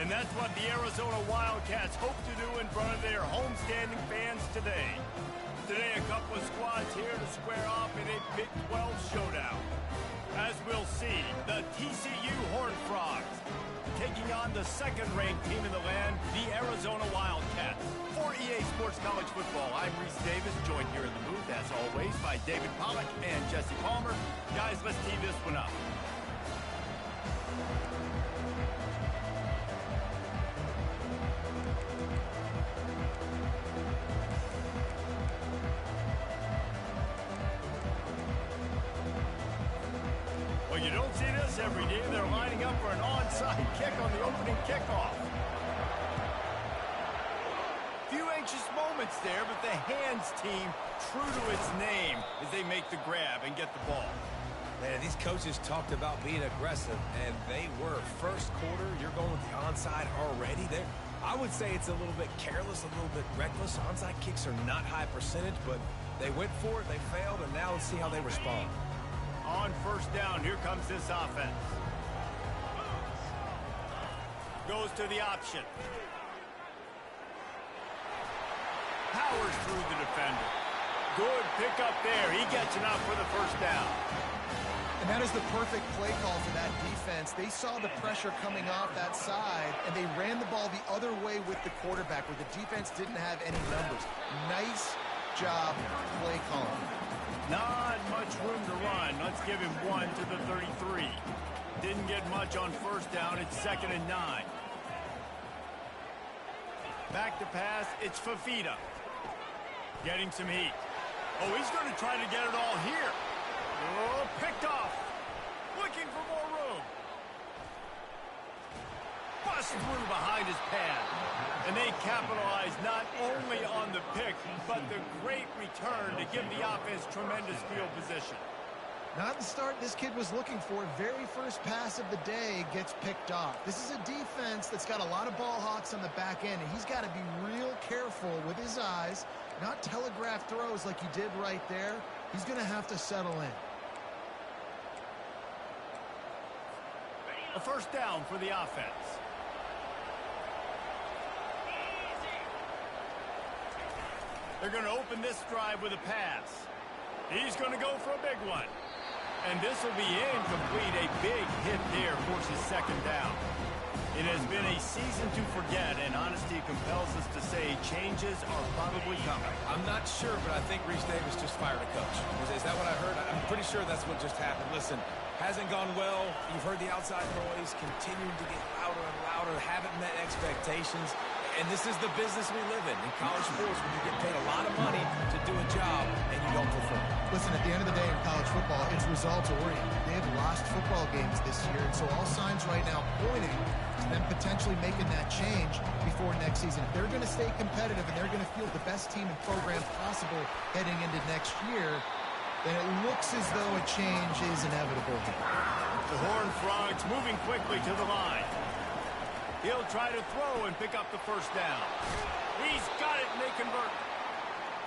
And that's what the Arizona Wildcats hope to do in front of their homestanding fans today. Today, a couple of squads here to square off in a Big 12 showdown. As we'll see, the TCU Horned Frogs taking on the second-ranked team in the land, the Arizona Wildcats. For EA Sports College Football, I'm Reese Davis, joined here in the booth, as always, by David Pollack and Jesse Palmer. Guys, let's tee this one up. Well, you don't see this every day. They're lining up for an onside kick on the opening kickoff. Few anxious moments there, but the hands team true to its name as they make the grab and get the ball. Man, these coaches talked about being aggressive, and they were. First quarter, you're going with the onside already. I would say it's a little bit careless, a little bit reckless. Onside kicks are not high percentage, but they went for it, they failed, and now let's see how they respond. On first down, here comes this offense. Goes to the option. Powers through the defender. Good pickup there. He gets enough for the first down. And that is the perfect play call for that defense. They saw the pressure coming off that side, and they ran the ball the other way with the quarterback, where the defense didn't have any numbers. Nice job play calling. Not much room to run. Let's give him one to the 33. Didn't get much on first down. It's 2nd and 9. Back to pass. It's Fafita. Getting some heat. Oh, he's going to try to get it all here. Oh, picked off. Looking for more room. Bust through behind his pad. And they capitalize not only on the pick, but the great return to give the offense tremendous field position. Not the start this kid was looking for. Very first pass of the day gets picked off. This is a defense that's got a lot of ball hawks on the back end, and he's got to be real careful with his eyes, not telegraph throws like he did right there. He's going to have to settle in. A first down for the offense. They're going to open this drive with a pass. He's going to go for a big one. And this will be incomplete. A big hit there forces second down. It has been a season to forget, and honesty compels us to say changes are probably coming. I'm not sure, but I think Reese Davis just fired a coach. Is that what I heard? I'm pretty sure that's what just happened. Listen, hasn't gone well. You've heard the outside noise, continuing to get louder and louder, haven't met expectations. And this is the business we live in college sports, when you get paid a lot of money to do a job and you don't perform. Listen, at the end of the day in college football, it's results-oriented. They have lost football games this year, and so all signs right now pointing to them potentially making that change before next season. If they're going to stay competitive and they're going to field the best team and program possible heading into next year, then it looks as though a change is inevitable here. The Horned Frogs moving quickly to the line. He'll try to throw and pick up the first down. He's got it, and they convert.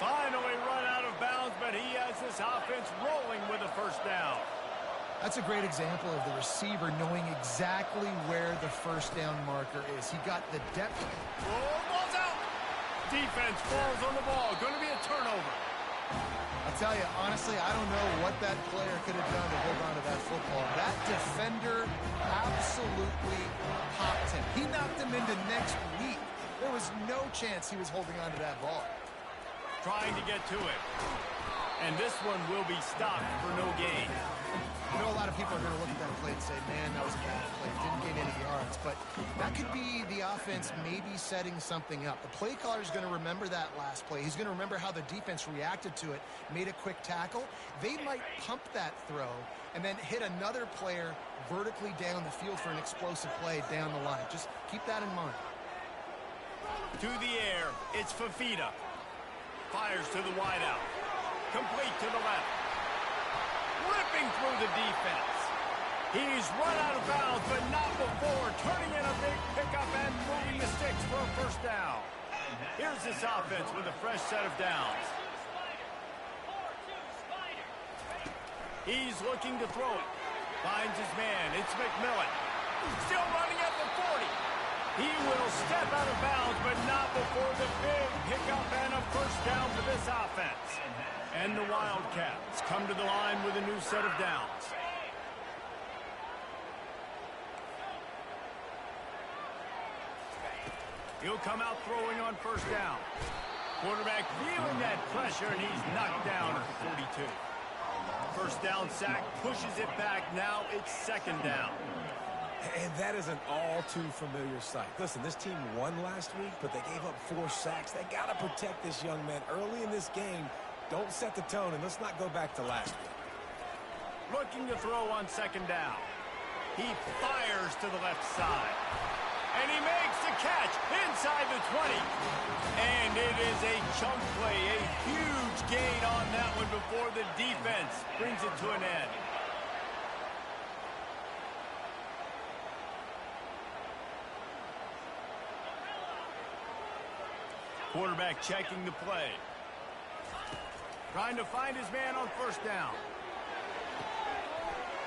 Finally run out of bounds, but he has this offense rolling with a first down. That's a great example of the receiver knowing exactly where the first down marker is. He got the depth. Oh, ball's out. Defense falls on the ball. Going to be a turnover. I'll tell you, honestly, I don't know what that player could have done to hold on to that football. That defender absolutely popped him. He knocked him into next week. There was no chance he was holding on to that ball. Trying to get to it. And this one will be stopped for no gain. You know, a lot of people are going to look at that play and say, man, that was a bad play. Didn't gain any yards. But that could be the offense maybe setting something up. The play caller is going to remember that last play. He's going to remember how the defense reacted to it, made a quick tackle. They might pump that throw and then hit another player vertically down the field for an explosive play down the line. Just keep that in mind. To the air, it's Fafita. Fires to the wideout. Complete to the left. Ripping through the defense. He's run out of bounds, but not before turning in a big pickup and moving the sticks for a first down. Here's this offense with a fresh set of downs. He's looking to throw it. Finds his man. It's McMillan. Still running at the 40. He will step out of bounds, but not before the big pickup and a first down for this offense. And the Wildcats come to the line with a new set of downs. He'll come out throwing on first down. Quarterback feeling that pressure, and he's knocked down at the 42. First down sack, pushes it back. Now it's second down. And that is an all-too-familiar sight. Listen, this team won last week, but they gave up 4 sacks. They got to protect this young man early in this game. Don't set the tone, and let's not go back to last week. Looking to throw on second down. He fires to the left side. And he makes the catch inside the 20. And it is a chunk play, a huge gain on that one before the defense brings it to an end. Quarterback checking the play. Trying to find his man on first down.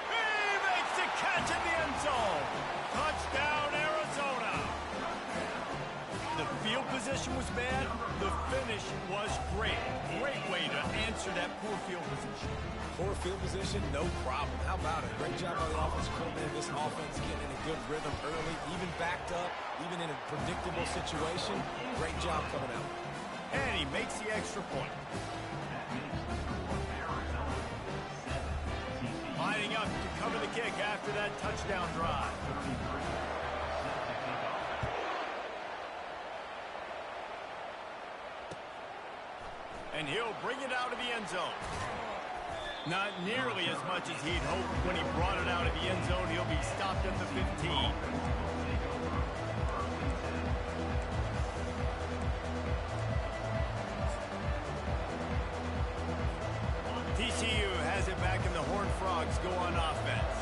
He makes the catch in the end zone. Touchdown, Arizona. The field position was bad. The finish was great. Great way to answer that poor field position. Poor field position, no problem. How about it? Great job by the offensive coordinator. This offense getting in a good rhythm early, even backed up, even in a predictable situation. Great job coming out. And he makes the extra point. Lining up to cover the kick after that touchdown drive. And he'll bring it out of the end zone. Not nearly as much as he'd hoped when he brought it out of the end zone. He'll be stopped at the 15. TCU has it back, and the Horned Frogs go on offense.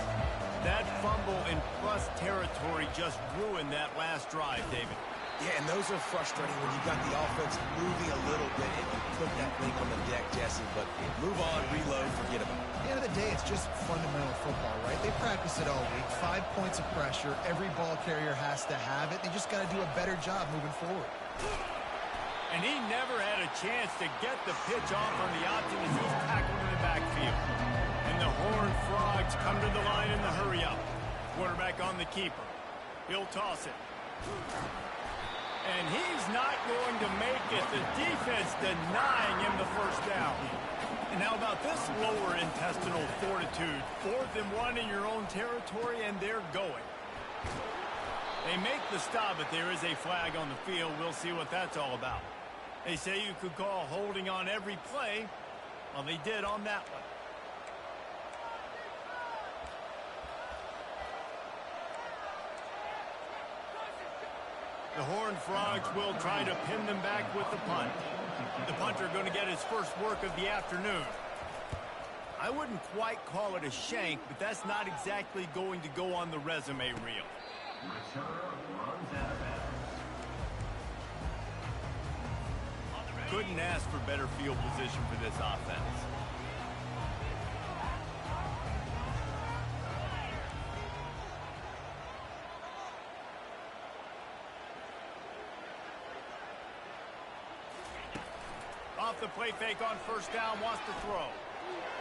That fumble in plus territory just ruined that last drive, David. Yeah, and those are frustrating when you got the offense moving a little bit and you put that thing on the deck, Jesse. But move on, reload, forget about it. At the end of the day, it's just fundamental football, right? They practice it all week. 5 points of pressure. Every ball carrier has to have it. They just got to do a better job moving forward. And he never had a chance to get the pitch off on the option as he's tackled in the backfield. And the Horned Frogs come to the line in the hurry-up. Quarterback on the keeper. He'll toss it. And he's not going to make it. The defense denying him the first down. And how about this lower intestinal fortitude? 4th and 1 in your own territory, and they're going. They make the stop, but there is a flag on the field. We'll see what that's all about. They say you could call holding on every play. Well, they did on that one. The Horned Frogs will try to pin them back with the punt. The punter going to get his first work of the afternoon. I wouldn't quite call it a shank, but that's not exactly going to go on the resume reel. Couldn't ask for better field position for this offense. Off the play fake on first down, wants to throw.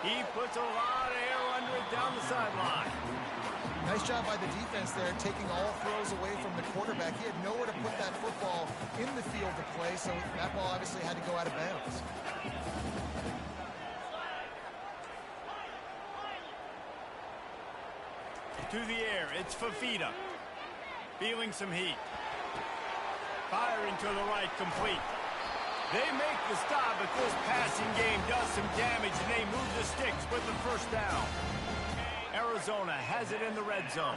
He puts a lot of air under it down the sideline. Nice job by the defense there, taking all throws away from the quarterback. He had nowhere to put that football in the field to play, so that ball obviously had to go out of bounds. To the air, it's Fafita. Feeling some heat. Firing to the right, complete. They make the stop, but this passing game does some damage, and they move the sticks with the first down. Arizona has it in the red zone.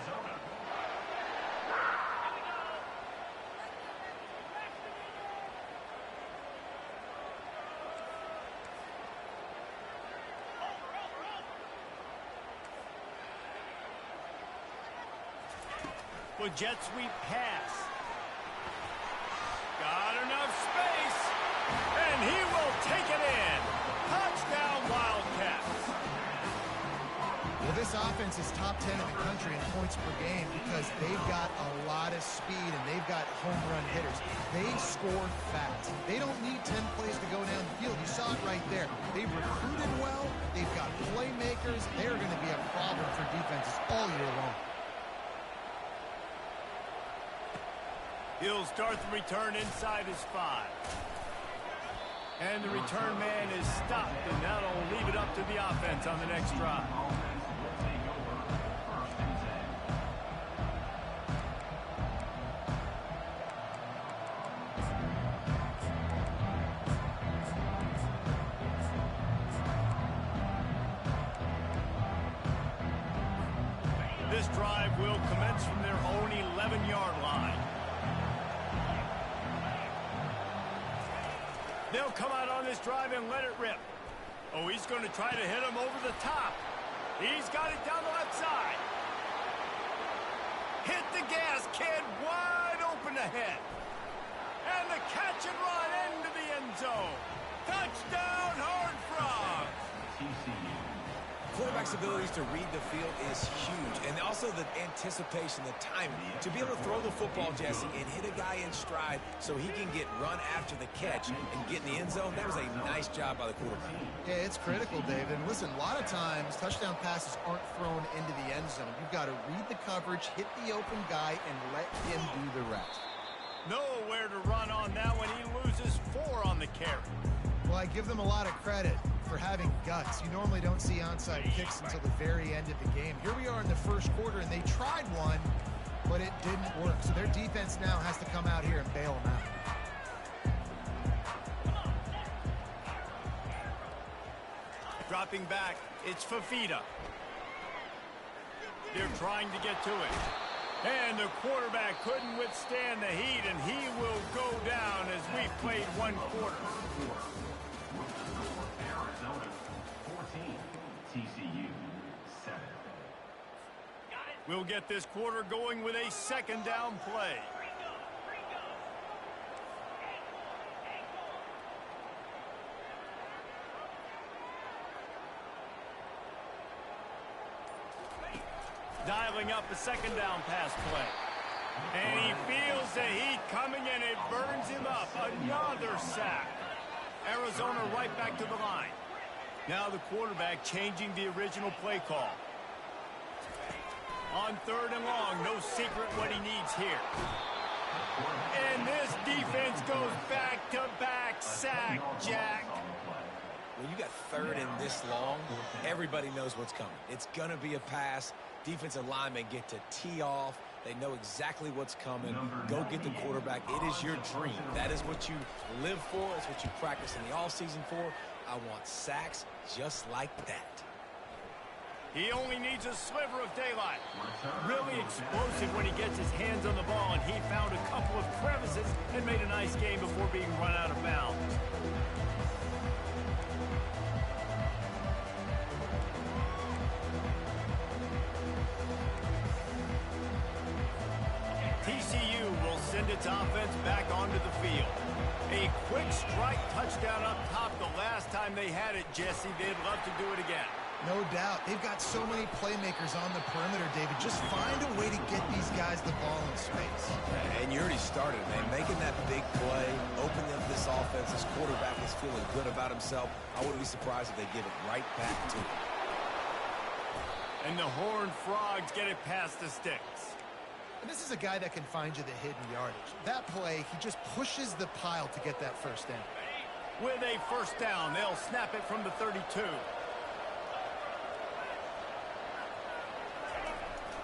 With jet sweep pass. Got enough space. And he will take it in. Touchdown, Wildcats. Well, this offense is top 10 in the country in points per game because they've got a lot of speed and they've got home run hitters. They score fast. They don't need 10 plays to go down the field. You saw it right there. They've recruited well. They've got playmakers. They're going to be a problem for defenses all year long. He'll start the return inside his 5. And the return man is stopped, and that'll leave it up to the offense on the next drive. This drive will commence from their own 11-yard line. They'll come out on this drive and let it rip. Oh, he's going to try to hit him over the top. He's got it down the left side. Hit the gas, kid. Wide open ahead. And the catch and run into the end zone. Touchdown, Horned Frogs. Quarterback's abilities to read the field is huge, and also the anticipation, the timing. To be able to throw the football, Jesse, and hit a guy in stride so he can get run after the catch and get in the end zone, that was a nice job by the quarterback. Yeah, it's critical, David. And listen, a lot of times, touchdown passes aren't thrown into the end zone. You've got to read the coverage, hit the open guy, and let him do the rest. Nowhere to run on that when he loses 4 on the carry. Well, I give them a lot of credit for having guts. You normally don't see onside kicks until the very end of the game. Here we are in the first quarter, and they tried one, but it didn't work. So their defense now has to come out here and bail them out. Dropping back, it's Fafita. They're trying to get to it. And the quarterback couldn't withstand the heat, and he will go down as we played 1 quarter. TCU 7. We'll get this quarter going with a 2nd down play. Dialing up a 2nd down pass play. And he feels the heat coming, and it burns him up. Another sack. Arizona right back to the line. Now the quarterback changing the original play call. On 3rd and long, no secret what he needs here. And this defense goes back-to-back sack, Jack. When you got 3rd and this long, everybody knows what's coming. It's going to be a pass. Defensive linemen get to tee off. They know exactly what's coming. Go get the quarterback. It is your dream. That is what you live for. It's what you practice in the offseason for. I want sacks just like that. He only needs a sliver of daylight. Really explosive when he gets his hands on the ball, and he found a couple of crevices and made a nice game before being run out of bounds. TCU will send its offense back onto the field. A quick strike touchdown up top the last time they had it, Jesse. They'd love to do it again. No doubt. They've got so many playmakers on the perimeter, David. Just find a way to get these guys the ball in space. And you already started, man. Making that big play, opening up this offense. This quarterback is feeling good about himself. I wouldn't be surprised if they give it right back to him. And the Horned Frogs get it past the sticks. And this is a guy that can find you the hidden yardage. That play, he just pushes the pile to get that first down. With a 1st down, they'll snap it from the 32.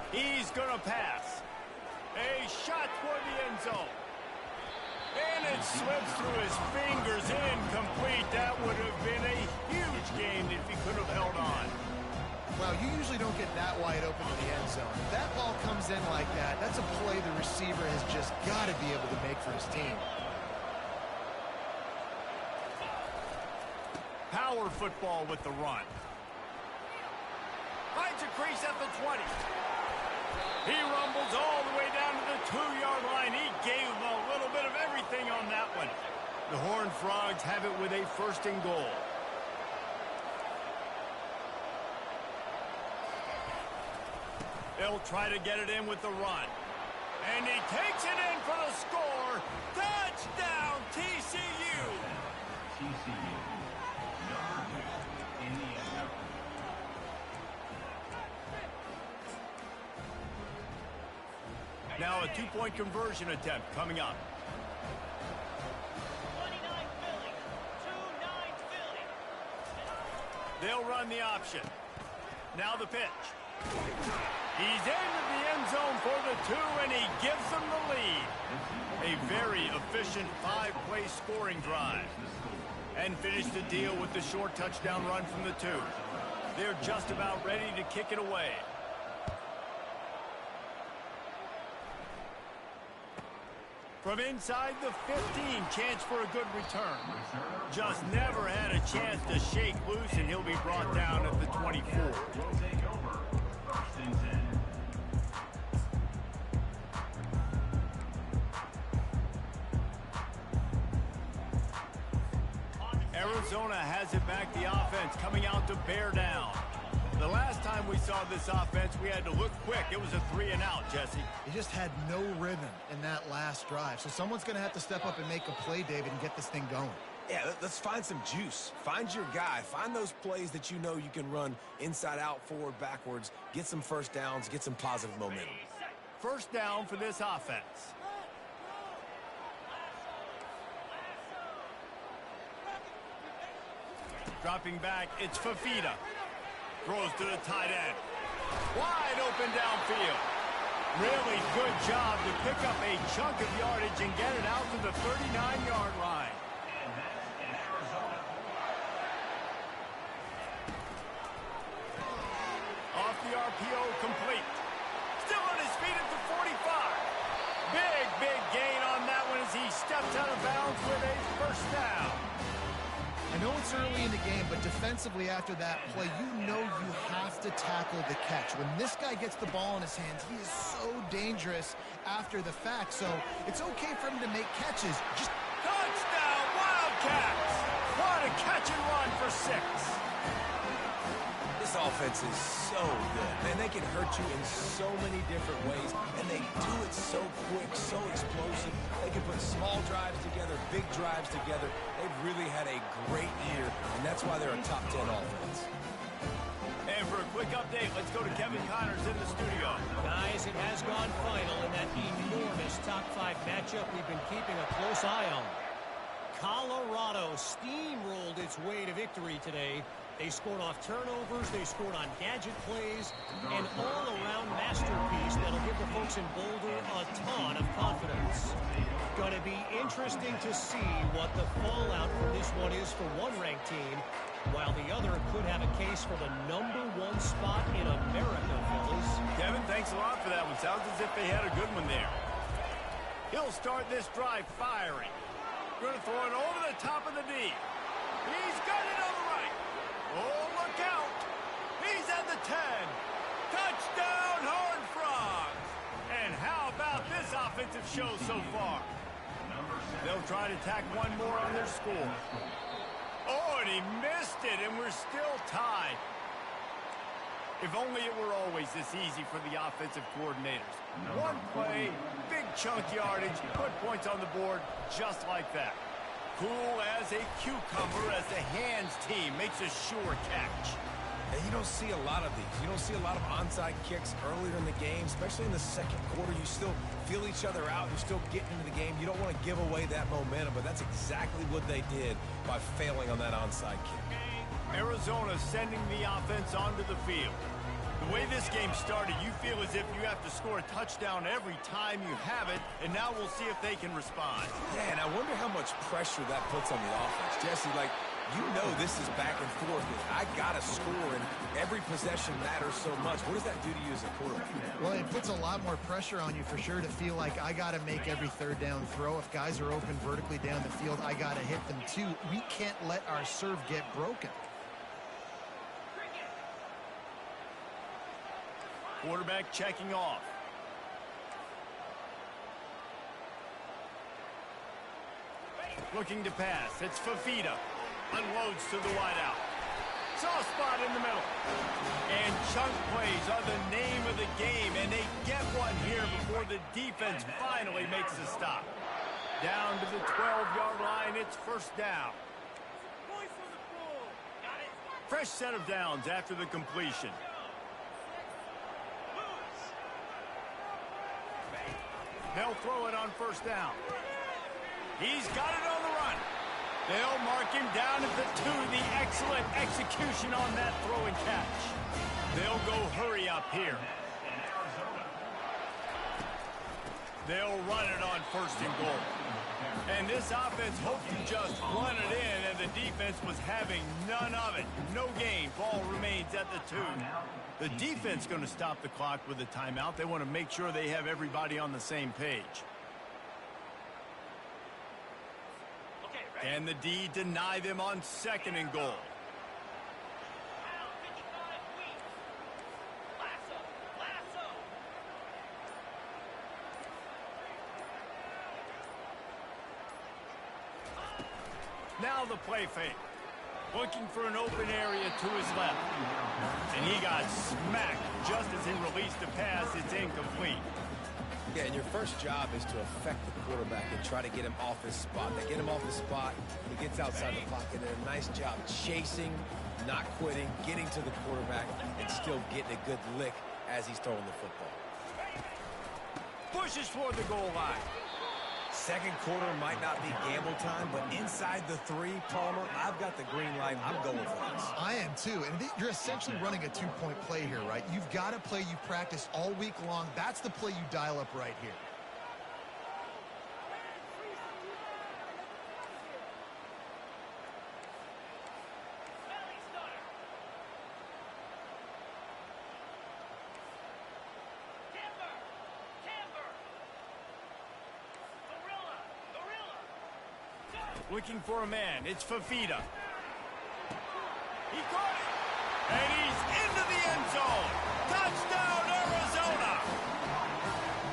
He's going to pass. A shot toward the end zone. And it slips through his fingers, incomplete. That would have been a huge game if he could have held on. Well, you usually don't get that wide open in the end zone. If that ball comes in like that, that's a play the receiver has just got to be able to make for his team. Power football with the run. Finds a crease at the 20. He rumbles all the way down to the 2-yard line. He gave a little bit of everything on that one. The Horned Frogs have it with a 1st and goal. They'll try to get it in with the run. And he takes it in for the score. Touchdown, TCU. TCU. Number 2, Indiana. Now a two-point conversion attempt coming up. 29 Philly. 2-9 Philly. They'll run the option. Now the pitch. He's into the end zone for the 2, and he gives them the lead. A very efficient 5-play scoring drive. And finish the deal with the short touchdown run from the 2. They're just about ready to kick it away. From inside the 15, chance for a good return. Just never had a chance to shake loose, and he'll be brought down at the 24. Will take over. 1st and 10. Arizona has it back, the offense coming out to bear down. The last time we saw this offense, we had to look quick. It was a 3-and-out, Jesse. He just had no rhythm in that last drive. So someone's going to have to step up and make a play, David, and get this thing going. Yeah, let's find some juice. Find your guy. Find those plays that you know you can run inside out, forward, backwards. Get some first downs. Get some positive momentum. First down for this offense. Dropping back, it's Fafita. Throws to the tight end. Wide open downfield. Really good job to pick up a chunk of yardage and get it out to the 39-yard line. And that's in Arizona. Off the RPO, complete. Still on his feet at the 45. Big gain on that one as he steps out of bounds with a first down. I know it's early in the game, but defensively after that play, you know you have to tackle the catch. When this guy gets the ball in his hands, he is so dangerous after the fact. So it's okay for him to make catches. Just Touchdown, Wildcats! What a catch and run for 6. This offense is so good. Man, they can hurt you in so many different ways, and they do it so quick, so explosive. They can put small drives together, big drives together. They've really had a great year, and that's why they're a top 10 offense. And for a quick update, let's go to Kevin Connors in the studio. Guys, it has gone final in that enormous top 5 matchup we've been keeping a close eye on. Colorado steamrolled its way to victory today. They scored off turnovers, they scored on gadget plays, an all-around masterpiece that'll give the folks in Boulder a ton of confidence. Going to be interesting to see what the fallout from this one is for one ranked team, while the other could have a case for the #1 spot in America, fellas. Kevin, thanks a lot for that one. Sounds as if they had a good one there. He'll start this drive firing. Going to throw it over the top of the D. He's got it on the right. Oh, look out. He's at the 10. Touchdown, Horned Frogs. And how about this offensive show so far? They'll try to tack one more on their score. Oh, and he missed it, and we're still tied. If only it were always this easy for the offensive coordinators. One play, big chunk yardage, put points on the board just like that. Cool as a cucumber as the hands team makes a sure catch. And you don't see a lot of these. You don't see a lot of onside kicks earlier in the game, especially in the second quarter. You still feel each other out. You're still getting into the game. You don't want to give away that momentum, but that's exactly what they did by failing on that onside kick. Arizona sending the offense onto the field. The way this game started, you feel as if you have to score a touchdown every time you have it, and now we'll see if they can respond. Yeah, and I wonder how much pressure that puts on the offense. Jesse, like, you know this is back and forth. I got to score, and every possession matters so much. What does that do to you as a quarterback? Well, it puts a lot more pressure on you for sure to feel like I got to make every third down throw. If guys are open vertically down the field, I got to hit them too. We can't let our serve get broken. Quarterback checking off. Looking to pass. It's Fafita. Unloads to the wideout. soft spot in the middle. And chunk plays are the name of the game, and they get one here before the defense finally makes a stop. Down to the 12-yard line, it's first down. Fresh set of downs after the completion. They'll throw it on first down. He's got it on the run. They'll mark him down at the 2. The excellent execution on that throw and catch. They'll go hurry up here. They'll run it on first and goal. And this offense hoped to just run it in, and the defense was having none of it. No gain. Ball remains at the 2. The defense going to stop the clock with a timeout. They want to make sure they have everybody on the same page. Can the D deny them on second and goal? Now the play fake. Looking for an open area to his left. And he got smacked just as he released the pass. It's incomplete. Yeah, and your first job is to affect the quarterback and try to get him off his spot. They get him off the spot, he gets outside the pocket, and a nice job chasing, not quitting, getting to the quarterback, and still getting a good lick as he's throwing the football. Pushes for the goal line. Second quarter might not be gamble time, but inside the 3, Palmer, I've got the green light. I'm going for this. I am too, and you're essentially running a 2-point play here, right? You've got a play you practice all week long. That's the play you dial up right here. Looking for a man. It's Fafita. He caught it. And he's into the end zone. Touchdown, Arizona.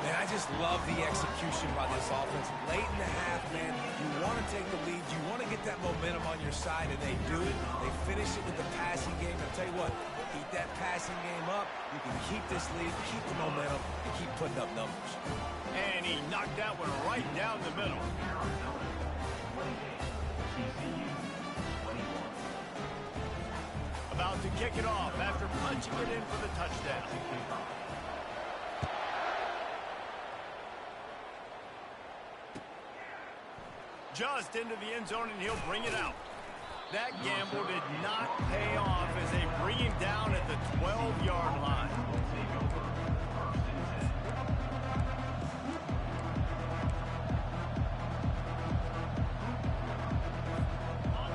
Man, I just love the execution by this offense. Late in the half, man, you want to take the lead. You want to get that momentum on your side, and they do it. They finish it with the passing game. I'll tell you what, keep that passing game up. You can keep this lead, keep the momentum, and keep putting up numbers. And he knocked that one right down the middle. About to kick it off after punching it in for the touchdown. Just into the end zone, and he'll bring it out. That gamble did not pay off as they bring him down at the 12-yard line.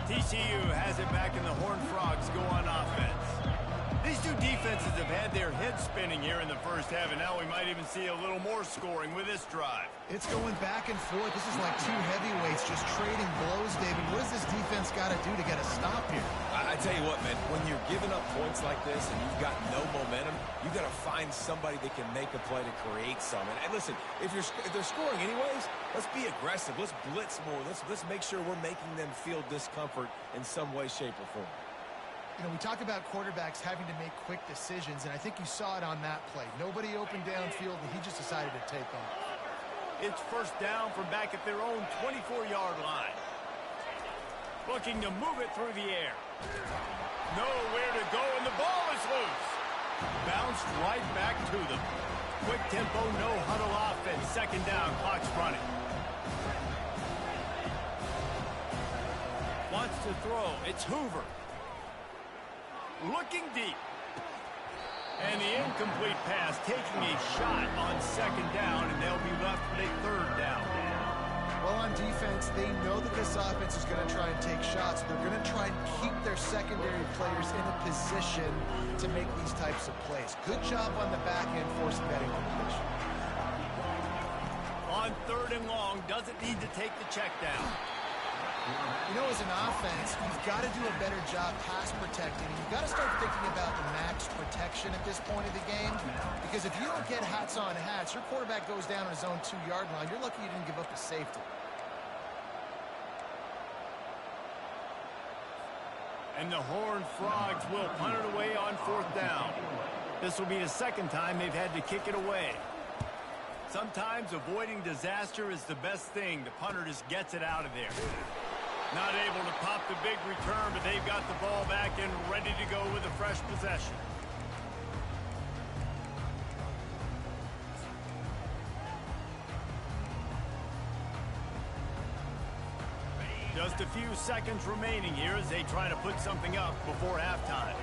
TCU has it back, and the Horned Frogs go on offense. These two defenses have had their heads spinning here in the first half, and now we might even see a little more scoring with this drive. It's going back and forth. This is like two heavyweights just trading blows, David. What does this defense got to do to get a stop here? I tell you what, man, when you're giving up points like this and you've got no momentum, you got to find somebody that can make a play to create some. And listen, if they're scoring anyways, let's be aggressive. Let's blitz more. Let's make sure we're making them feel discomfort in some way, shape, or form. You know, we talk about quarterbacks having to make quick decisions, and I think you saw it on that play. Nobody opened downfield, and he just decided to take off. It's first down from back at their own 24-yard line. Looking to move it through the air. Nowhere to go, and the ball is loose. Bounced right back to them. Quick tempo, no huddle offense. Second down, clock's running. Wants to throw. It's Hoover. Looking deep. And the incomplete pass taking a shot on second down, and they'll be left with a third down. Well, on defense, they know that this offense is going to try and take shots. They're going to try and keep their secondary players in a position to make these types of plays. Good job on the back end forcing that incompletion. On third and long, doesn't need to take the check down. You know, as an offense, you've got to do a better job pass protecting. You've got to start thinking about the max protection at this point of the game. Because if you don't get hats on hats, your quarterback goes down on his own 2-yard line. You're lucky you didn't give up a safety. And the Horned Frogs will punt it away on 4th down. This will be the second time they've had to kick it away. Sometimes avoiding disaster is the best thing. The punter just gets it out of there. Not able to pop the big return, but they've got the ball back and ready to go with a fresh possession. Just a few seconds remaining here as they try to put something up before halftime.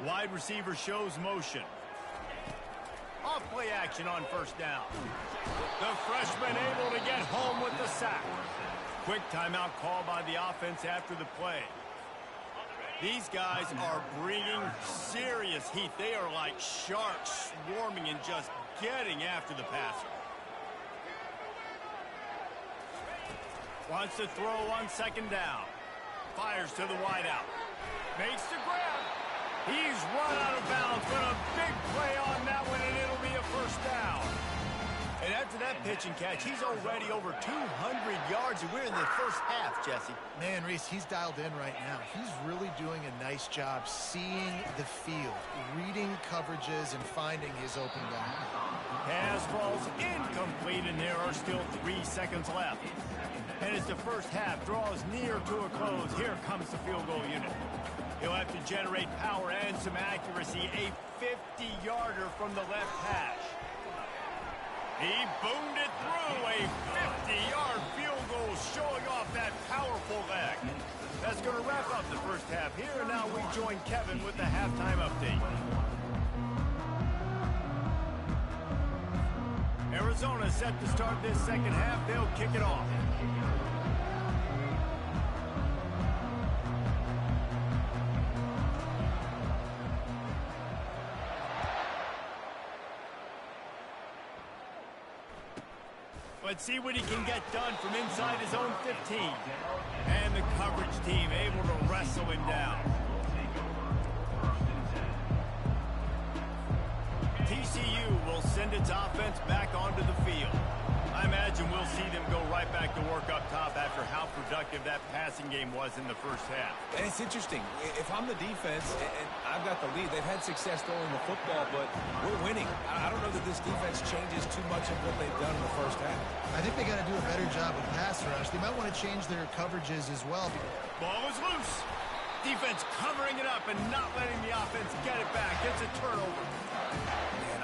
Wide receiver shows motion. Off play action on 1st down. The freshman able to get home with the sack. Quick timeout call by the offense after the play. These guys are bringing serious heat. They are like sharks swarming and just getting after the passer. Wants to throw on 2nd down. Fires to the wideout. Makes the grab. He's run out of bounds, but a big play on that one, and it'll be a 1st down. And after that pitch and catch, he's already over 200 yards, and we're in the 1st half, Jesse. Man, Reese, he's dialed in right now. He's really doing a nice job seeing the field, reading coverages, and finding his open guy. Pass falls incomplete, and there are still 3 seconds left. And as the 1st half draws near to a close, here comes the field goal unit. He'll have to generate power and some accuracy. A 50-yarder from the left hash. He boomed it through. A 50-yard field goal showing off that powerful leg. That's going to wrap up the 1st half here. And now we join Kevin with the halftime update. Arizona set to start this 2nd half. They'll kick it off. Let's see what he can get done from inside his own 15. And the coverage team able to wrestle him down. TCU will send its offense back onto the field. I imagine we'll see them go right back to work up top after how productive that passing game was in the 1st half. And it's interesting. If I'm the defense and I've got the lead, they've had success throwing the football, but we're winning. I don't know that this defense changes too much of what they've done in the 1st half. I think they got to do a better job with pass rush. They might want to change their coverages as well. Ball is loose. Defense covering it up and not letting the offense get it back. It's a turnover.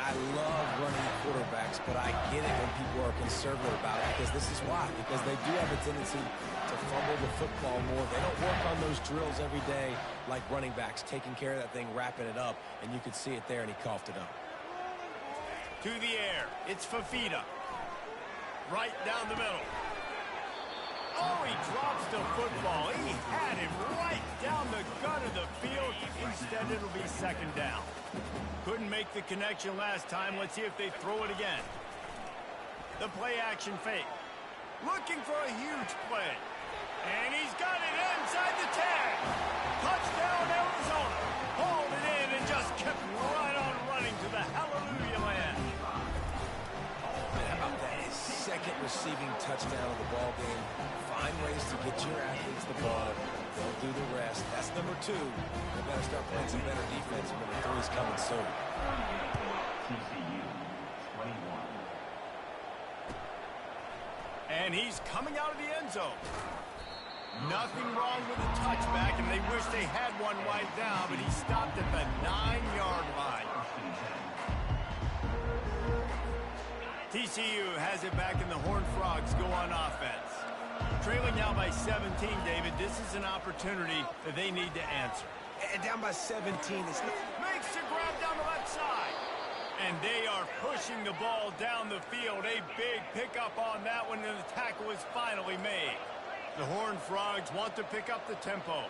I love running quarterbacks, but I get it when people are conservative about it because this is why. Because they do have a tendency to fumble the football more. They don't work on those drills every day like running backs, taking care of that thing, wrapping it up, and you could see it there, and he coughed it up. To the air. It's Fafita. Right down the middle. Oh, he drops the football. He had him right down the gut of the field. Instead, it'll be 2nd down. Couldn't make the connection last time. Let's see if they throw it again. The play action fake. Looking for a huge play. And he's got it inside the 10. Touchdown, Arizona. Hauled it in and just kept right on running to the hallelujah land. How about that? His 2nd receiving touchdown of the ball game. Find ways to get your athletes the ball. They'll do the rest. That's number 2. They better start playing some better defense. Number 3 is coming soon. TCU 21. And he's coming out of the end zone. Nothing wrong with the touchback, and they wish they had one right down, but he stopped at the 9-yard line. TCU has it back, and the Horned Frogs go on offense. Trailing now by 17, David. This is an opportunity that they need to answer. And down by 17. It's not... Makes the grab down the left side. And they are pushing the ball down the field. A big pickup on that one, and the tackle is finally made. The Horned Frogs want to pick up the tempo.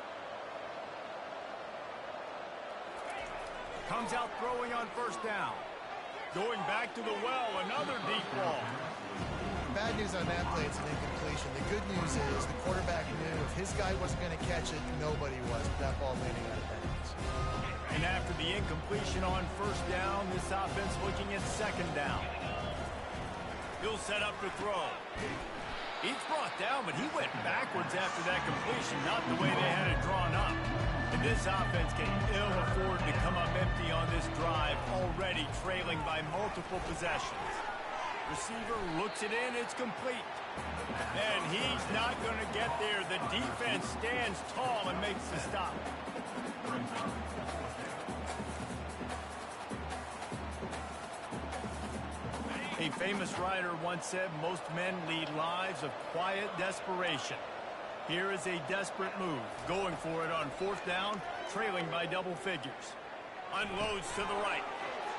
Comes out throwing on 1st down. Going back to the well, another deep ball. Bad news on that play, it's an incompletion. The good news is the quarterback knew if his guy wasn't going to catch it, nobody was with that ball landing out of bounds. And after the incompletion on 1st down, this offense looking at 2nd down. He'll set up to throw. He's brought down, but he went backwards after that completion, not the way they had it drawn up. And this offense can ill afford to come up empty on this drive, already trailing by multiple possessions. Receiver looks it in, it's complete. And he's not going to get there. The defense stands tall and makes the stop. A famous writer once said, most men lead lives of quiet desperation. Here is a desperate move, going for it on 4th down, trailing by double figures. Unloads to the right.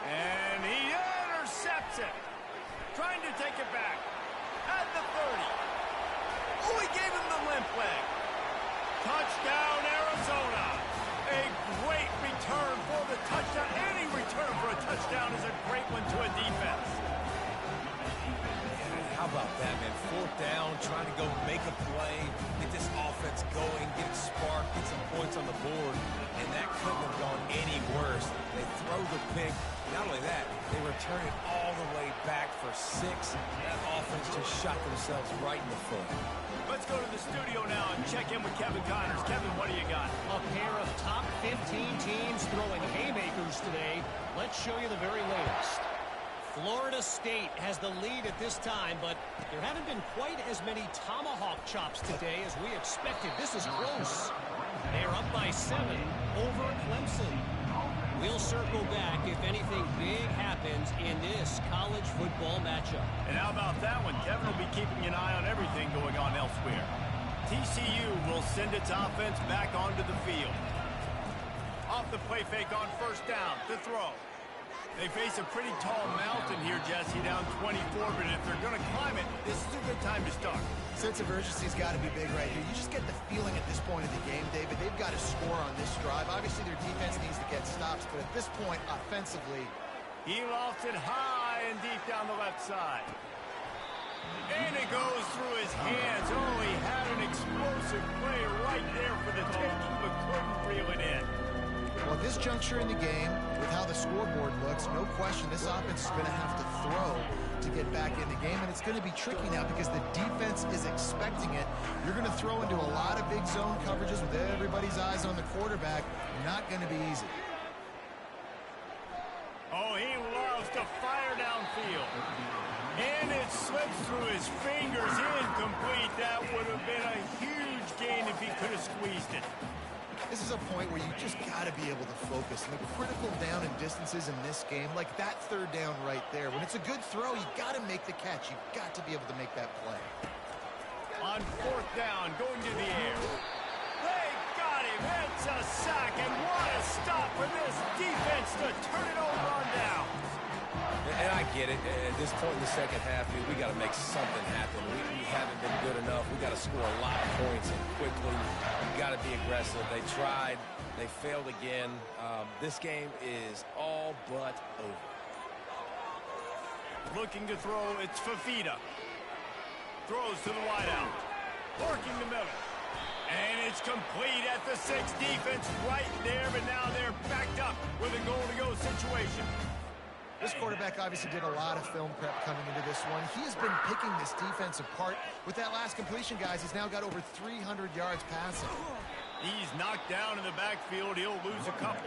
And he intercepts it. Trying to take it back. At the 30. Oh, he gave him the limp leg. Touchdown, Arizona. A great return for the touchdown. Any return for a touchdown is a great one to a defense. How about that, man? 4th down, trying to go make a play, get this offense going, get it sparked, get some points on the board, and that couldn't have gone any worse. They throw the pick. Not only that, they return it all the way back for 6. That offense just shot themselves right in the foot. Let's go to the studio now and check in with Kevin Connors. Kevin, what do you got? A pair of top 15 teams throwing haymakers today. Let's show you the very latest. Florida State has the lead at this time, but there haven't been quite as many tomahawk chops today as we expected. This is close. They're up by 7 over Clemson. We'll circle back if anything big happens in this college football matchup. And how about that one? Kevin will be keeping an eye on everything going on elsewhere. TCU will send its offense back onto the field. Off the play fake on 1st down, the throw. They face a pretty tall mountain here, Jesse, down 24, but if they're going to climb it, this is a good time to start. Sense of urgency's got to be big right here. You just get the feeling at this point of the game, David, they've got to score on this drive. Obviously, their defense needs to get stops, but at this point, offensively, he lofts it high and deep down the left side. And it goes through his hands. Oh, he had an explosive play right there for the taking, but couldn't reel it in. Well, at this juncture in the game, with how the scoreboard looks, no question this offense is going to have to throw to get back in the game, and it's going to be tricky now because the defense is expecting it. You're going to throw into a lot of big zone coverages with everybody's eyes on the quarterback. Not going to be easy. Oh, he loves to fire downfield. And it slips through his fingers, incomplete. That would have been a huge gain if he could have squeezed it. This is a point where you just got to be able to focus. And the critical down and distances in this game, like that 3rd down right there, when it's a good throw, you got to make the catch. You've got to be able to make that play. On 4th down, going to the air. They got him. It's a sack, and what a stop for this defense to turn it over on down. And I get it. At this point in the second half, dude, we got to make something happen. We haven't been good enough. We got to score a lot of points and quickly. We got to be aggressive. They tried. They failed again. This game is all but over. Looking to throw, it's Fafita. Throws to the wideout. Working the middle. And it's complete at the 6. Defense right there, but now they're backed up with a goal-to-go situation. This quarterback obviously did a lot of film prep coming into this one. He has been picking this defense apart. With that last completion, guys, he's now got over 300 yards passing. He's knocked down in the backfield. He'll lose a couple.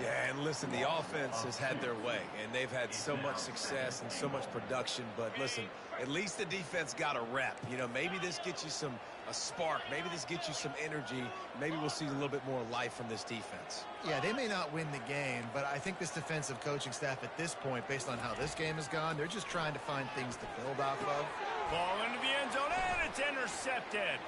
Yeah, and listen, the offense has had their way, and they've had so much success and so much production. But listen, at least the defense got a rep. You know, maybe this gets you a spark. Maybe this gets you some energy. Maybe we'll see a little bit more life from this defense. Yeah, they may not win the game, but I think this defensive coaching staff at this point, based on how this game has gone, they're just trying to find things to build off of. Ball into the end zone, and it's intercepted.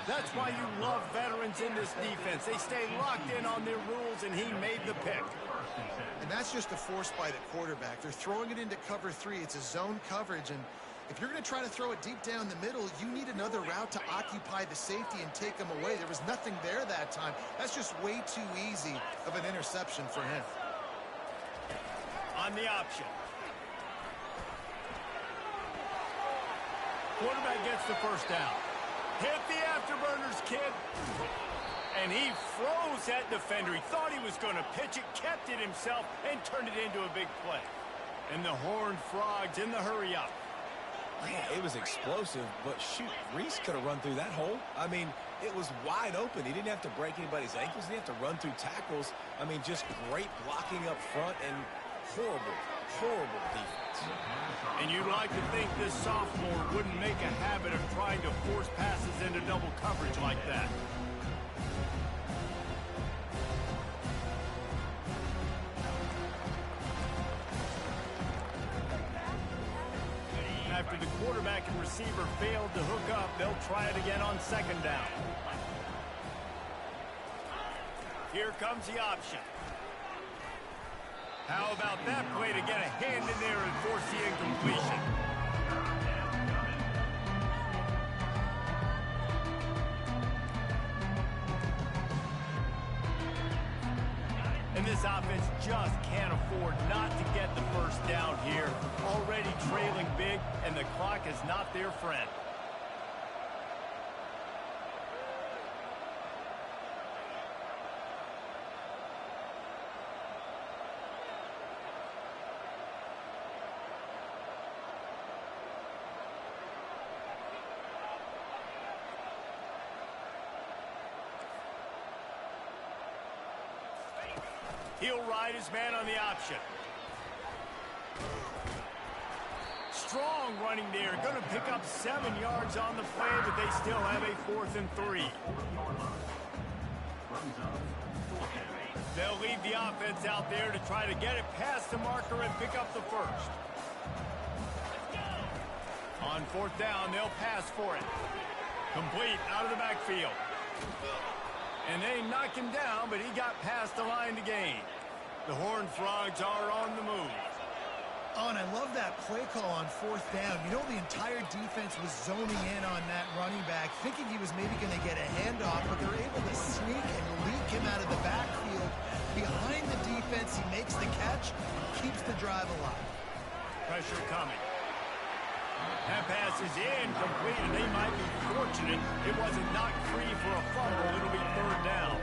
That's why you love veterans in this defense. They stay locked in on their rules, and he made the pick. And that's just a force by the quarterback. They're throwing it into cover 3. It's a zone coverage, and if you're going to try to throw it deep down the middle, you need another route to occupy the safety and take him away. There was nothing there that time. That's just way too easy of an interception for him. On the option. Quarterback gets the 1st down. Hit the afterburners, kid. And he froze that defender. He thought he was going to pitch it, kept it himself, and turned it into a big play. And the Horned Frogs in the hurry up. Yeah, it was explosive, but shoot, Reese could have run through that hole. I mean, it was wide open. He didn't have to break anybody's ankles. He didn't have to run through tackles. I mean, just great blocking up front and horrible, horrible defense. And you'd like to think this sophomore wouldn't make a habit of trying to force passes into double coverage like that. After the quarterback and receiver failed to hook up, they'll try it again on second down. Here comes the option. How about that play to get a hand in there and force the incompletion? And this offense just can't afford not to get the first down here. Already trailing big, and the clock is not their friend. He'll ride his man on the option. Strong running there. Going to pick up 7 yards on the play, but they still have a 4th and 3. They'll leave the offense out there to try to get it past the marker and pick up the first. On 4th down, they'll pass for it. Complete out of the backfield. And they knock him down, but he got past the line to gain. The Horned Frogs are on the move. Oh, and I love that play call on 4th down. You know, the entire defense was zoning in on that running back, thinking he was maybe going to get a handoff, but they're able to sneak and leak him out of the backfield. Behind the defense, he makes the catch, keeps the drive alive. Pressure coming. That pass is incomplete, and they might be fortunate it wasn't knocked free for a fumble. It'll be 3rd down.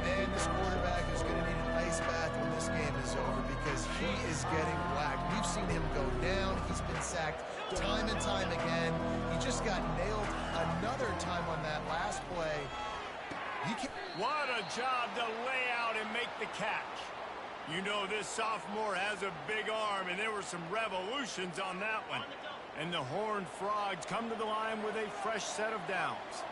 Man, this quarterback is going to need an ice bath when this game is over because he is getting whacked. We've seen him go down. He's been sacked time and time again. He just got nailed another time on that last play. What a job to lay out and make the catch. You know this sophomore has a big arm, and there were some revolutions on that one. And the Horned Frogs come to the line with a fresh set of downs.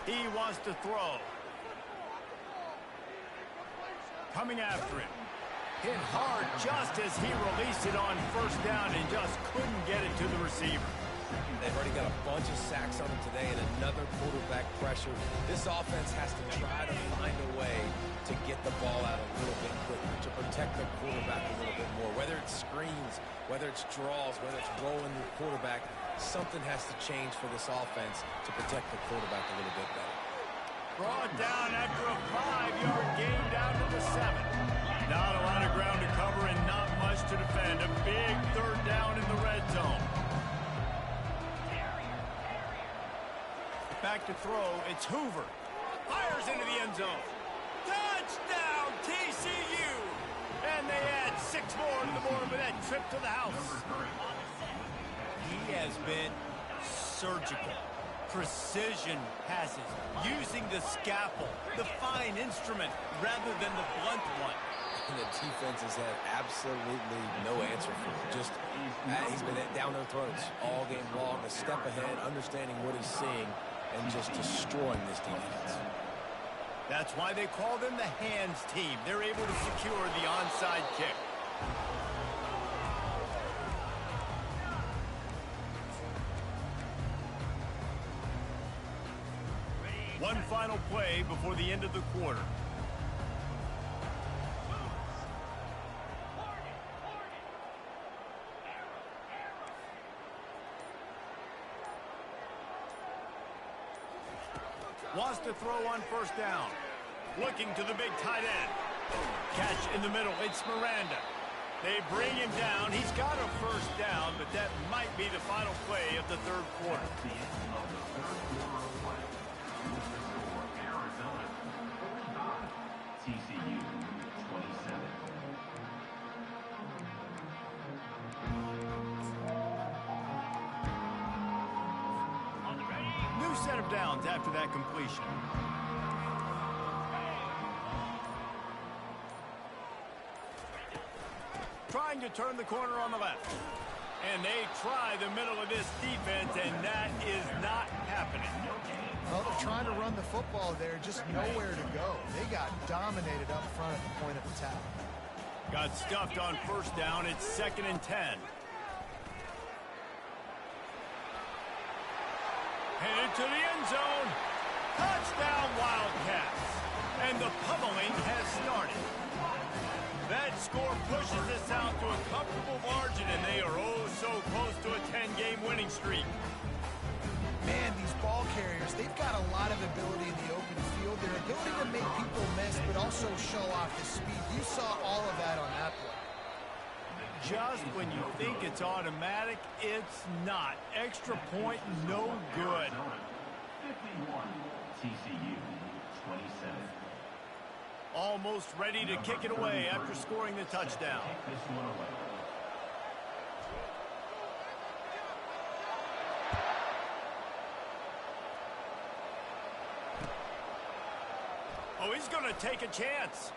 He wants to throw. Coming after him. Hit hard just as he released it on 1st down and just couldn't get it to the receiver. They've already got a bunch of sacks on them today and another quarterback pressure. This offense has to try to find a way to get the ball out a little bit quicker, to protect the quarterback a little bit more. Whether it's screens, whether it's draws, whether it's rolling the quarterback, something has to change for this offense to protect the quarterback a little bit better. Brought down after a 5-yard gain down to the 7. Not a lot of ground to cover and not much to defend. A big 3rd down in the red zone. Back to throw. It's Hoover. Fires into the end zone. Touchdown, TCU! And they add 6 more to the board with that trip to the house. He has been surgical. Precision passes, using the scalpel, the fine instrument, rather than the blunt one. And the defense has had absolutely no answer for him. Just, he's been down their throats all game long, a step ahead, understanding what he's seeing, and just destroying this defense. That's why they call them the hands team. They're able to secure the onside kick. One final play before the end of the quarter. Wants to throw on 1st down. Looking to the big tight end. Catch in the middle. It's Miranda. They bring him down. He's got a first down, but that might be the final play of the third quarter. The end of the third quarter of play. With the score, Arizona 45, TCU 27. New set of downs after that completion. Trying to turn the corner on the left. And they try the middle of this defense, and that is not happening. Well, they're trying to run the football there, just nowhere to go. They got dominated up front at the point of attack. Got stuffed on first down. It's 2nd and 10. Headed to the end zone. Touchdown, Wildcats. And the pummeling has started. That score pushes us out to a comfortable margin, and they are oh so close to a 10-game winning streak. Man, these ball carriers, they've got a lot of ability in the open field. Their ability to make people miss, but also show off the speed. You saw all of that on that play. Just when you think it's automatic, it's not. Extra point, no good. 51, TCU 27. Almost ready to kick it away after scoring the touchdown. Take this one away. Oh, he's going to take a chance.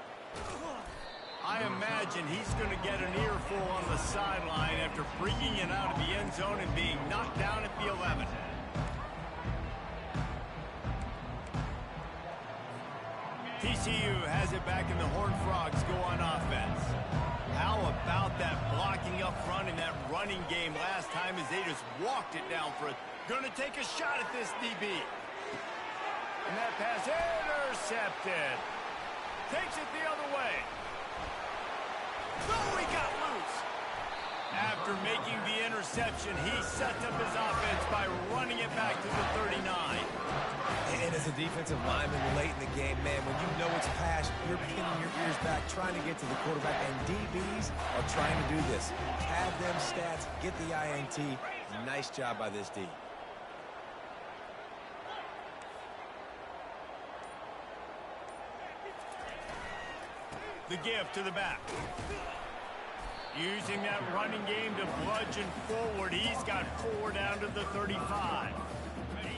I imagine he's going to get an earful on the sideline after bringing it out of the end zone and being knocked down at the 11. TCU has it back, and the Horned Frogs go on offense. How about that blocking up front in that running game last time as they just walked it down for it? Going to take a shot at this DB. And that pass intercepted. Takes it the other way. Oh, he got loose. After making the interception, he sets up his offense by running it back to the 39. And as a defensive lineman late in the game, man, when you know it's pass, you're pinning your ears back, trying to get to the quarterback, and DBs are trying to do this. Have them stats, get the INT. Nice job by this D. The give to the back. Using that running game to bludgeon forward. He's got 4 down to the 35.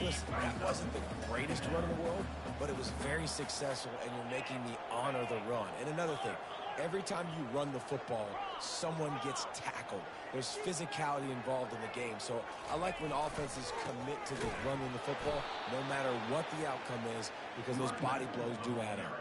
Listen, that wasn't the greatest run in the world, but it was very successful, and you're making me honor the run. And another thing, every time you run the football, someone gets tackled. There's physicality involved in the game. So I like when offenses commit to the running the football, no matter what the outcome is, because those body blows do add up.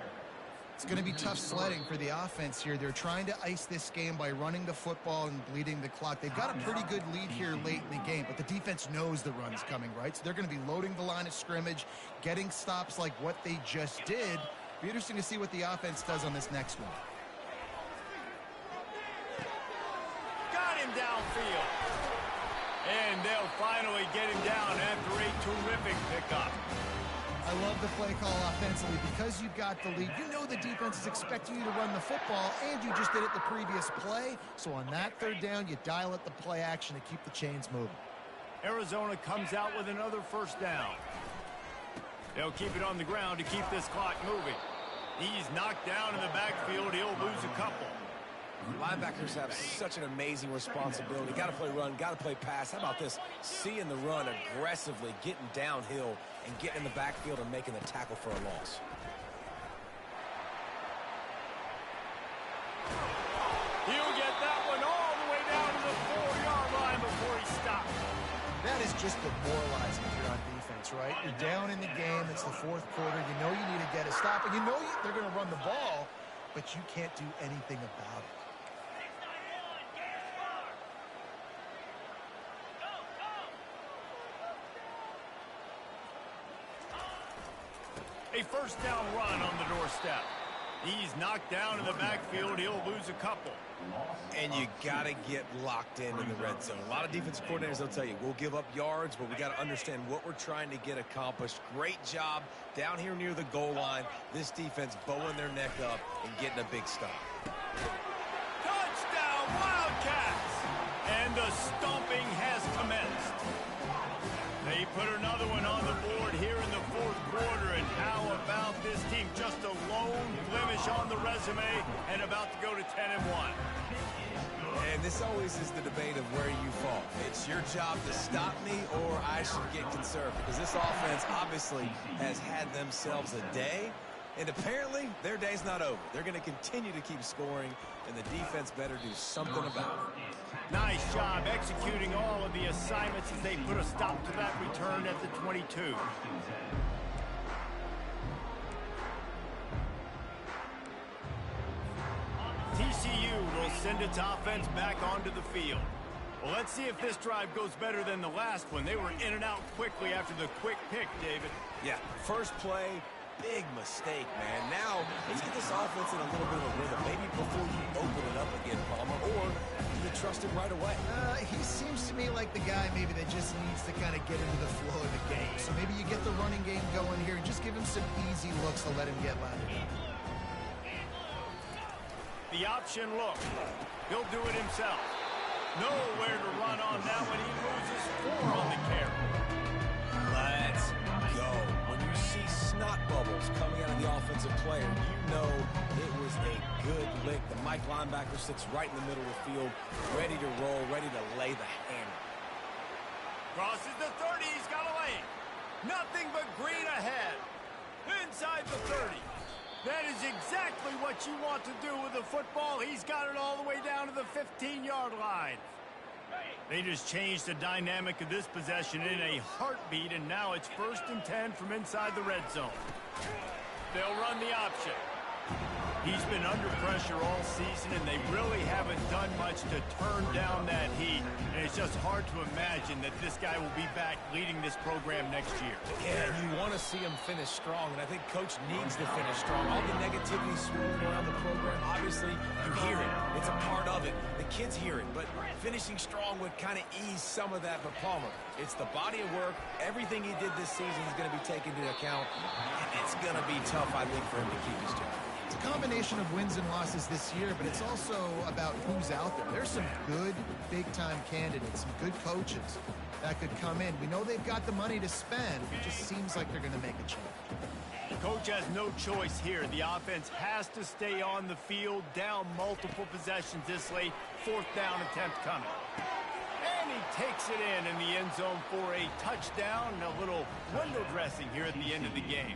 It's going to be tough sledding for the offense here. They're trying to ice this game by running the football and bleeding the clock. They've got a pretty good lead here late in the game, but the defense knows the run's coming, right? So they're going to be loading the line of scrimmage, getting stops like what they just did. Be interesting to see what the offense does on this next one. Got him downfield. And they'll finally get him down after a terrific pickup. I love the play call offensively because you've got the lead. You know the defense is expecting you to run the football, and you just did it the previous play. So on that third down, you dial up the play action to keep the chains moving. Arizona comes out with another first down. They'll keep it on the ground to keep this clock moving. He's knocked down in the backfield. He'll lose a couple. Linebackers have such an amazing responsibility. Got to play run, got to play pass. How about this? Seeing the run aggressively, getting downhill, and getting in the backfield and making the tackle for a loss. He'll get that one all the way down to the 4-yard line before he stops. That is just demoralizing if you're on defense, right? You're down in the game. It's the fourth quarter. You know you need to get a stop, and you know they're going to run the ball, but you can't do anything about it. A first down run on the doorstep. He's knocked down in the backfield. He'll lose a couple. And you got to get locked in the red zone. A lot of defensive coordinators, they'll tell you, we'll give up yards, but we got to understand what we're trying to get accomplished. Great job down here near the goal line. This defense bowing their neck up and getting a big stop. Touchdown, And the stomping has commenced. They put another one on the board here in the fourth quarter. And how about this team? Just a lone blemish on the resume and about to go to 10-1. And this always is the debate of where you fall. It's your job to stop me or I should get conservative. Because this offense obviously has had themselves a day. And apparently their day's not over. They're going to continue to keep scoring. And the defense better do something about it. Nice job executing all of the assignments as they put a stop to that return at the 22. TCU will send its offense back onto the field. Well, let's see if this drive goes better than the last one. They were in and out quickly after the quick pick, David. Yeah, first play, big mistake, man. Now, let's get this offense in a little bit of a rhythm. Maybe before you open it up again, Palmer, or you trust him right away. He seems to me like the guy maybe that just needs to kind of get into the flow of the game. So maybe you get the running game going here and just give him some easy looks to let him get lathered up. The option look. He'll do it himself. Nowhere to run on that one. He loses 4 on the carry. Let's go. When you see snot bubbles coming out of the offensive player, you know it was a good lick. The Mike linebacker sits right in the middle of the field, ready to roll, ready to lay the hammer. Crosses the 30. He's got a lane. Nothing but green ahead. Inside the 30. That is exactly what you want to do with the football. He's got it all the way down to the 15-yard line. They just changed the dynamic of this possession in a heartbeat, and now it's 1st and 10 from inside the red zone. They'll run the option. He's been under pressure all season, and they really haven't done much to turn down that heat. And it's just hard to imagine that this guy will be back leading this program next year. Yeah, and you want to see him finish strong, and I think Coach needs to finish strong. All the negativity swirling around the program, obviously, you hear it. It's a part of it. The kids hear it, but finishing strong would kind of ease some of that for Palmer. It's the body of work. Everything he did this season is going to be taken into account, and it's going to be tough, I think, for him to keep his job. It's a combination of wins and losses this year, but it's also about who's out there. There's some good big-time candidates, some good coaches that could come in. We know they've got the money to spend. It just seems like they're going to make a change. Coach has no choice here. The offense has to stay on the field, down multiple possessions this late. 4th down attempt coming. And he takes it in the end zone for a touchdown and a little window dressing here at the end of the game.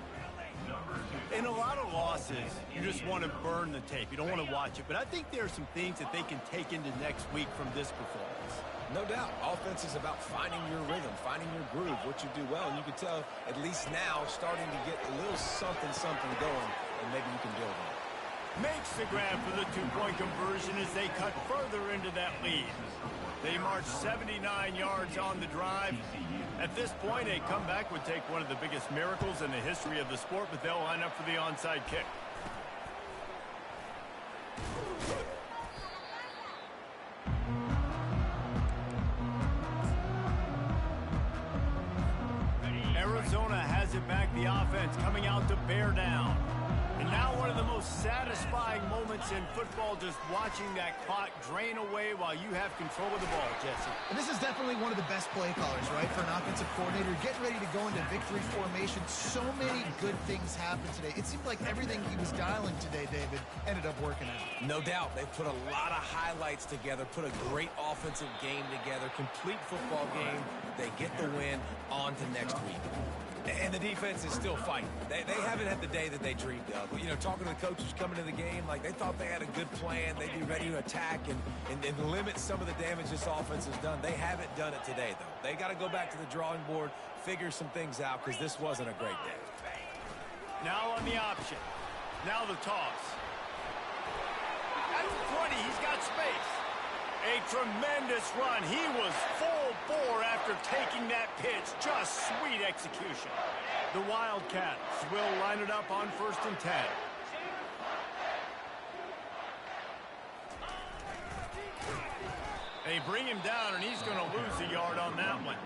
In a lot of losses, you just want to burn the tape. You don't want to watch it. But I think there are some things that they can take into next week from this performance. No doubt. Offense is about finding your rhythm, finding your groove, what you do well. And you can tell, at least now, starting to get a little something going, and maybe you can build on it. Makes the grab for the 2-point conversion as they cut further into that lead. They march 79 yards on the drive. At this point, a comeback would take one of the biggest miracles in the history of the sport, but they'll line up for the onside kick. Arizona has it back. The offense coming out to bear down. And now one of the most satisfying moments in football, just watching that clock drain away while you have control of the ball, Jesse. And this is definitely one of the best play callers, right, for an offensive coordinator. Getting ready to go into victory formation. So many good things happened today. It seemed like everything he was dialing today, David, ended up working out. No doubt. They put a lot of highlights together, put a great offensive game together, complete football game. They get the win. On to next week. And the defense is still fighting. They haven't had the day that they dreamed of. You know, talking to the coaches coming to the game, like they thought they had a good plan. They'd be ready to attack and limit some of the damage this offense has done. They haven't done it today, though. They got to go back to the drawing board, figure some things out, because this wasn't a great day. Now on the option. Now the toss. At the 20, he's got space. A tremendous run. He was full bore after taking that pitch. Just sweet execution. The Wildcats will line it up on 1st and 10. They bring him down, and he's going to lose a yard on that one.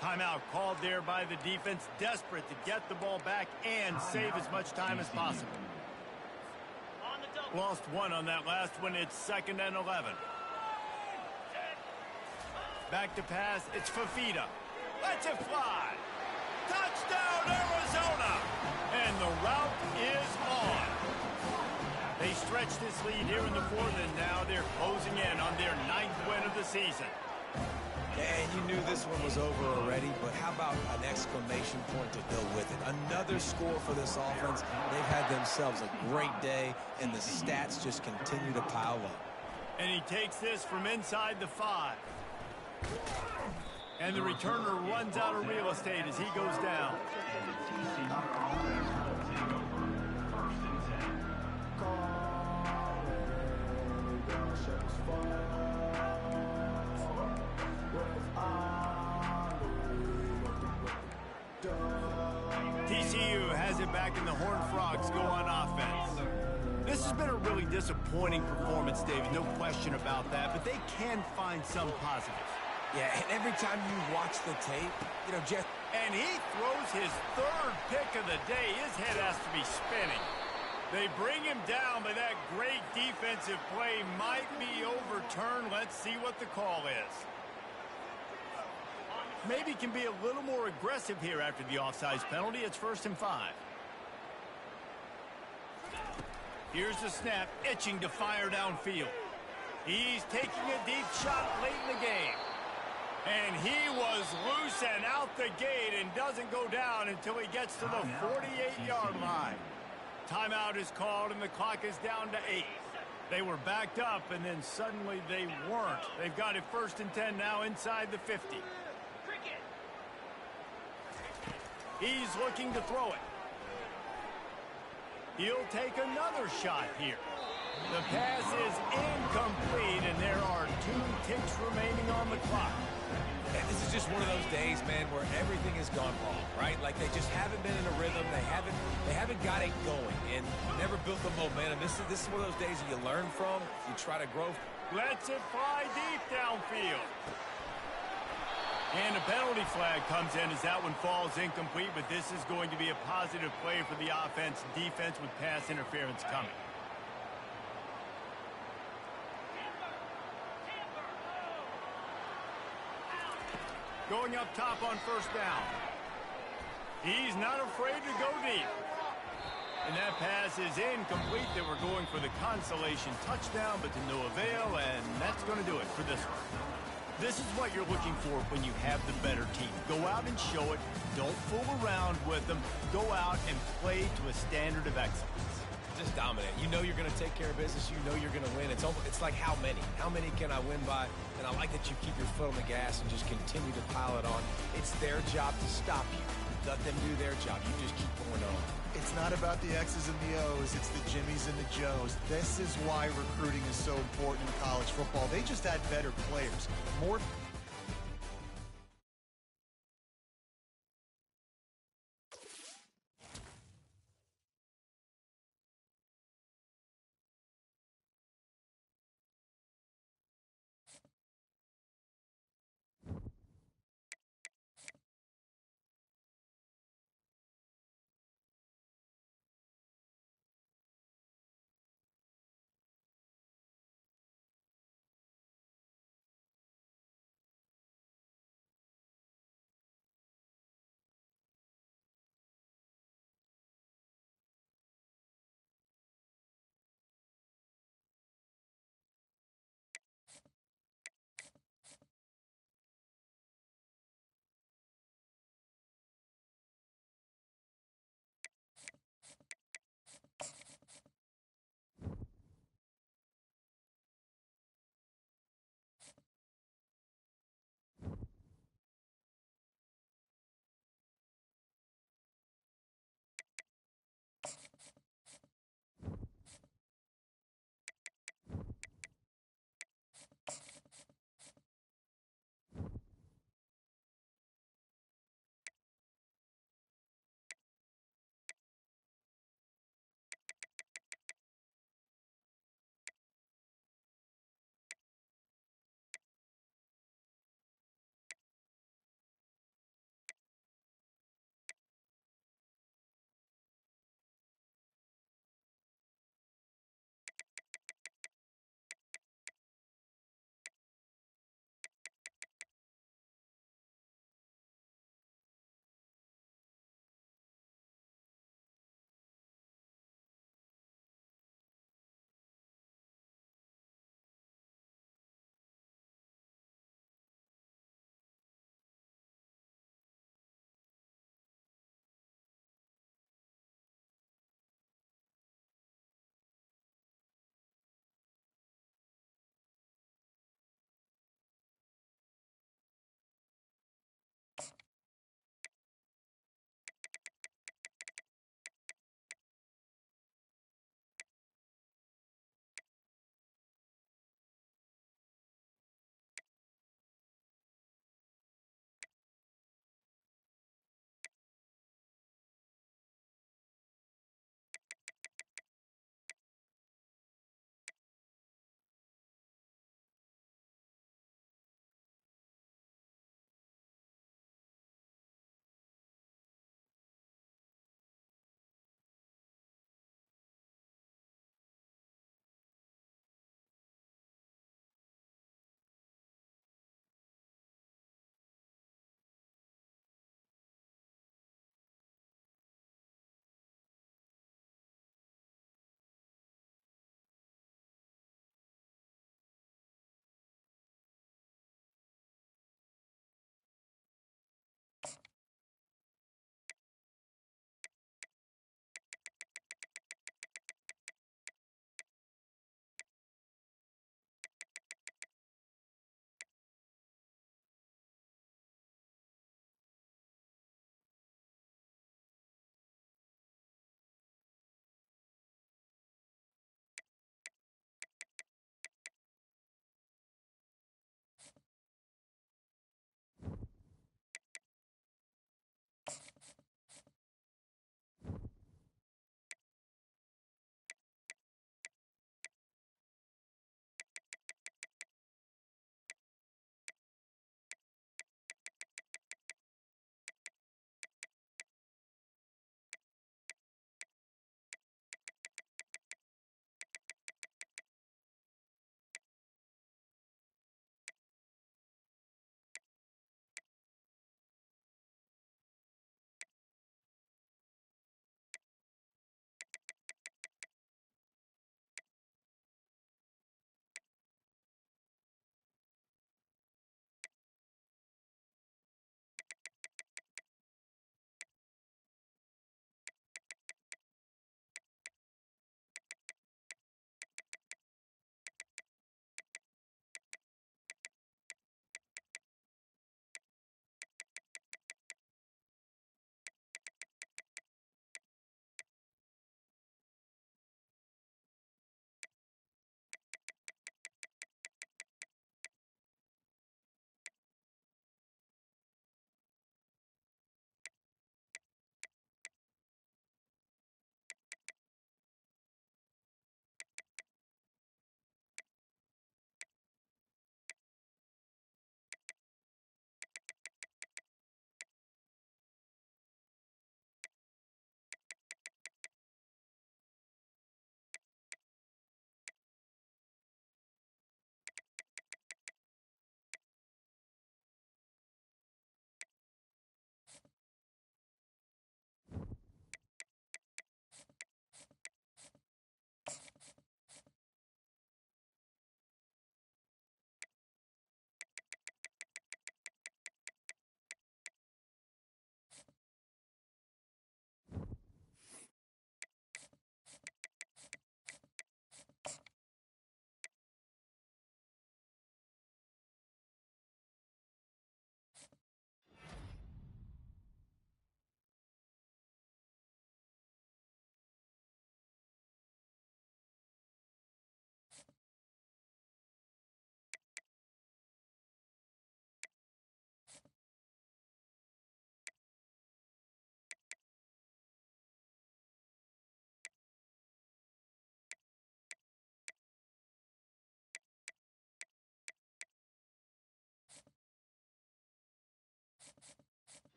Timeout called there by the defense, desperate to get the ball back and save as much time as possible. Lost 1 on that last one. It's 2nd and 11. Back to pass. It's Fafita. Lets it fly. Touchdown, Arizona! And the route is on. They stretched this lead here in the fourth, and now they're closing in on their 9th win of the season. And you knew this one was over already, but how about an exclamation point to go with it? Another score for this offense. They've had themselves a great day, and the stats just continue to pile up. And he takes this from inside the 5. And the returner runs out of real estate as he goes down. TCU offense will take over 1st and 10. TCU has it back, and the Horned Frogs go on offense. This has been a really disappointing performance, David, no question about that, but they can find some positives. Yeah, and every time you watch the tape, you know, Jeff... And he throws his 3rd pick of the day. His head has to be spinning. They bring him down, but that great defensive play might be overturned. Let's see what the call is. Maybe can be a little more aggressive here after the offsides penalty. It's 1st and 5. Here's the snap, itching to fire downfield. He's taking a deep shot late in the game. And he was loose and out the gate and doesn't go down until he gets to the 48-yard line. Timeout is called, and the clock is down to 8. They were backed up, and then suddenly they weren't. They've got it 1st and 10 now inside the 50. He's looking to throw it. He'll take another shot here. The pass is incomplete, and there are 2 ticks remaining on the clock. And this is just one of those days, man, where everything has gone wrong, right? Like they just haven't been in a rhythm. They haven't got it going and never built the momentum. This is one of those days that you learn from, you try to grow. Lets it fly deep downfield. And a penalty flag comes in as that one falls incomplete, but this is going to be a positive play for the offense. Defense with pass interference coming. Going up top on 1st down. He's not afraid to go deep. And that pass is incomplete. They were going for the consolation touchdown, but to no avail, and that's going to do it for this one. This is what you're looking for when you have the better team. Go out and show it. Don't fool around with them. Go out and play to a standard of excellence. Just dominate. You know you're going to take care of business. You know you're going to win. It's like how many? How many can I win by? And I like that you keep your foot on the gas and just continue to pile it on. It's their job to stop you. Let them do their job. You just keep going on. It's not about the X's and the O's. It's the Jimmies and the Joes. This is why recruiting is so important in college football. They just had better players. More